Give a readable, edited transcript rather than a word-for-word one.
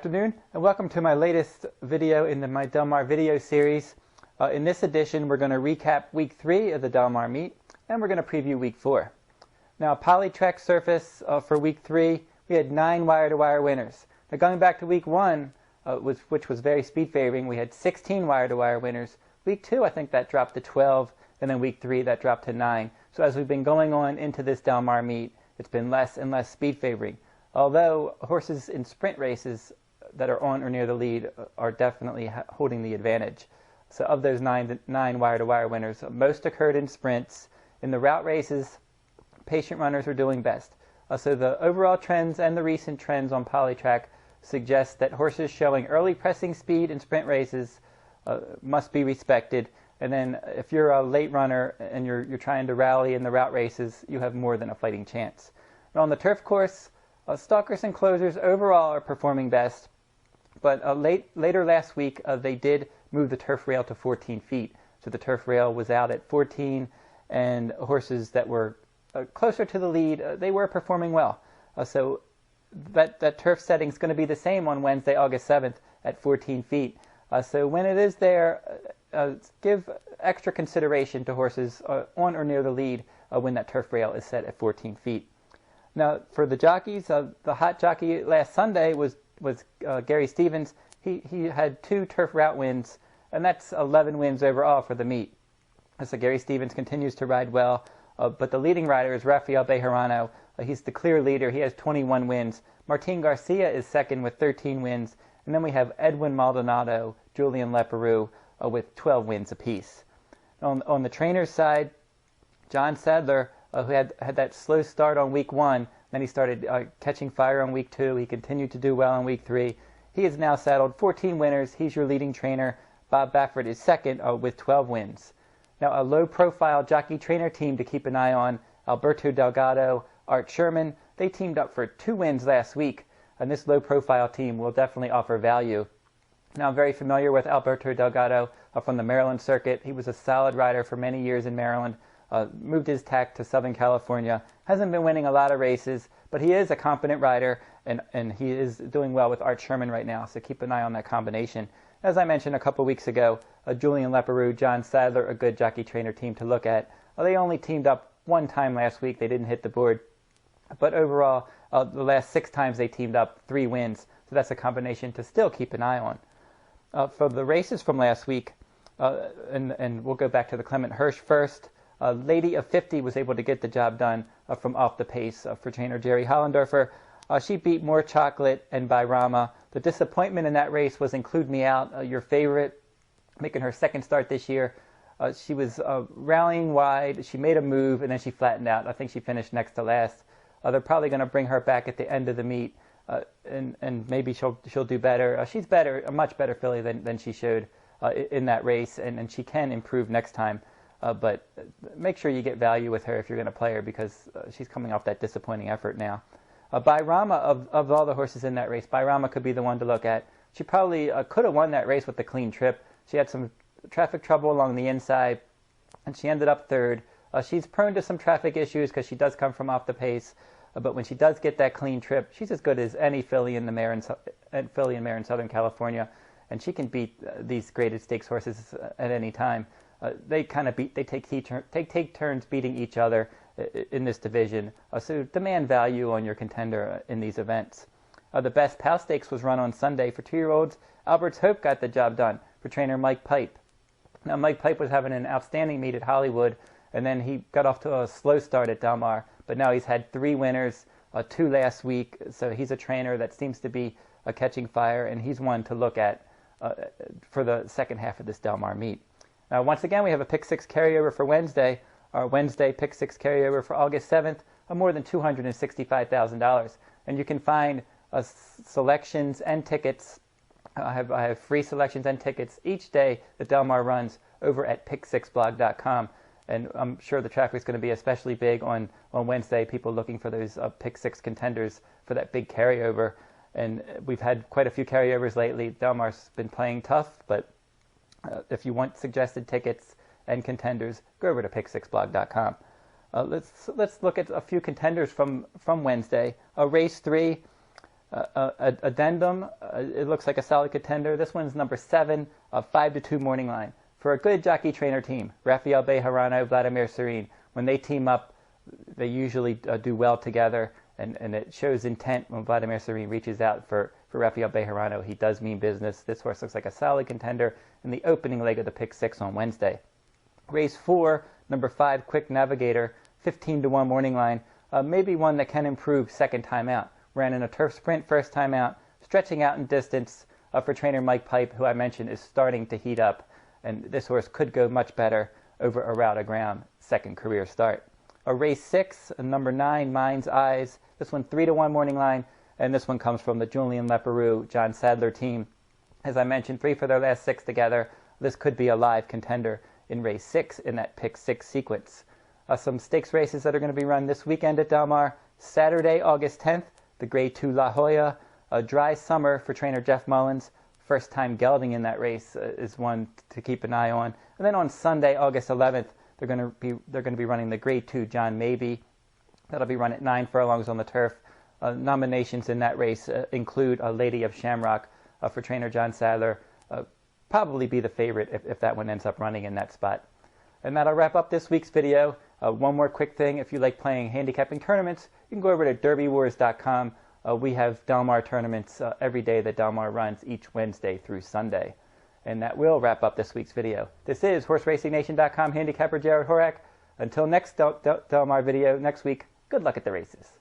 afternoon, and welcome to my latest video in my Del Mar video series. In this edition, we're going to recap Week 3 of the Del Mar meet, and we're going to preview Week 4. Now, poly-track surface for Week 3, we had 9 wire-to-wire winners. Now, going back to Week 1, which was very speed-favoring, we had 16 wire-to-wire winners. Week 2, I think that dropped to 12, and then Week 3, that dropped to 9. So as we've been going on into this Del Mar meet, it's been less and less speed-favoring. Although horses in sprint races that are on or near the lead are definitely holding the advantage. So of those nine wire-to-wire winners, most occurred in sprints. In the route races, patient runners are doing best. So the overall trends and the recent trends on polytrack suggest that horses showing early pressing speed in sprint races must be respected. And then if you're a late runner and you're trying to rally in the route races, you have more than a fighting chance. Now on the turf course, stalkers and closers overall are performing best, but later last week they did move the turf rail to 14 feet. So the turf rail was out at 14, and horses that were closer to the lead, they were performing well. So that turf setting is going to be the same on Wednesday, August 7th at 14 feet. So when it is there, give extra consideration to horses on or near the lead when that turf rail is set at 14 feet. Now, for the jockeys, the hot jockey last Sunday was Gary Stevens. He had 2 turf route wins, and that's 11 wins overall for the meet. So Gary Stevens continues to ride well, but the leading rider is Rafael Bejarano. He's the clear leader. He has 21 wins. Martin Garcia is second with 13 wins, and then we have Edwin Maldonado, Julian Leparoux with 12 wins apiece. On the trainer's side, John Sadler, who had that slow start on Week 1, then he started catching fire on Week 2. He continued to do well on Week 3. He is now saddled 14 winners. He's your leading trainer. Bob Baffert is second with 12 wins. Now, a low-profile jockey trainer team to keep an eye on, Alberto Delgado, Art Sherman. They teamed up for 2 wins last week, and this low-profile team will definitely offer value. Now, I'm very familiar with Alberto Delgado from the Maryland circuit. He was a solid rider for many years in Maryland. Moved his tack to Southern California, hasn't been winning a lot of races, but he is a competent rider, and he is doing well with Art Sherman right now, so keep an eye on that combination. As I mentioned a couple weeks ago, Julian Leparoux, John Sadler, a good jockey-trainer team to look at. They only teamed up 1 time last week. They didn't hit the board, but overall, the last 6 times they teamed up, 3 wins, so that's a combination to still keep an eye on. For the races from last week, and we'll go back to the Clement Hirsch first, Lady of 50 was able to get the job done from off the pace for trainer Jerry Hollendorfer. She beat More Chocolate and Bayrama. The disappointment in that race was Include Me Out, your favorite, making her second start this year. She was rallying wide. She made a move, and then she flattened out. I think she finished next to last. They're probably going to bring her back at the end of the meet, and maybe she'll do better. She's better, a much better filly than she showed in that race, and she can improve next time. But make sure you get value with her if you're going to play her, because she's coming off that disappointing effort now. Bayrama, of all the horses in that race, Bayrama could be the one to look at. She probably could have won that race with the clean trip. She had some traffic trouble along the inside, and she ended up third. She's prone to some traffic issues because she does come from off the pace, but when she does get that clean trip, she's as good as any filly in the mare in Southern California, and she can beat these graded stakes horses at any time. They take turns beating each other in this division. So demand value on your contender in these events. The best Pal Stakes was run on Sunday for 2-year-olds. Albert's Hope got the job done for trainer Mike Pipe. Now Mike Pipe was having an outstanding meet at Hollywood, and then he got off to a slow start at Del Mar. But now he's had 3 winners, 2 last week. So he's a trainer that seems to be catching fire, and he's one to look at for the second half of this Del Mar meet. Now, once again, we have a Pick 6 carryover for Wednesday. Our Wednesday Pick 6 carryover for August 7th of more than $265,000. And you can find selections and tickets. I have free selections and tickets each day that Del Mar runs over at pick6blog.com. And I'm sure the traffic is going to be especially big on Wednesday, people looking for those Pick 6 contenders for that big carryover. And we've had quite a few carryovers lately. Del Mar's been playing tough, but if you want suggested tickets and contenders, go over to pick6blog.com. Let's look at a few contenders from Wednesday. Race 3, Addendum, it looks like a solid contender. This one's number 7, 5-2 morning line. For a good jockey trainer team, Rafael Bejarano, Vladimir Serene, when they team up, they usually do well together, and it shows intent when Vladimir Serene reaches out for Rafael Bejarano. He does mean business. This horse looks like a solid contender in the opening leg of the Pick 6 on Wednesday. Race 4, number 5, Quick Navigator, 15-1 morning line. Maybe one that can improve second time out. Ran in a turf sprint first time out, stretching out in distance for trainer Mike Pipe, who I mentioned is starting to heat up. And this horse could go much better over a route of ground second career start. Race 6, number 9, Mind's Eyes. This one 3-1 morning line, and this one comes from the Julian Leparoux, John Sadler team. As I mentioned, 3 for their last 6 together. This could be a live contender in race 6 in that Pick 6 sequence. Some stakes races that are going to be run this weekend at Del Mar. Saturday, August 10th, the Grade 2 La Jolla. A dry summer for trainer Jeff Mullins. First time gelding in that race is one to keep an eye on. And then on Sunday, August 11th, they're going to be running the Grade 2 John Mabie. That'll be run at 9 furlongs on the turf. Nominations in that race include a Lady of Shamrock for trainer John Sadler. Probably be the favorite if that one ends up running in that spot. And that'll wrap up this week's video. One more quick thing, if you like playing handicapping tournaments, you can go over to DerbyWars.com. We have Del Mar tournaments every day that Del Mar runs each Wednesday through Sunday. And that will wrap up this week's video. This is HorseRacingNation.com handicapper Jared Horak. Until next Del Mar video next week, good luck at the races.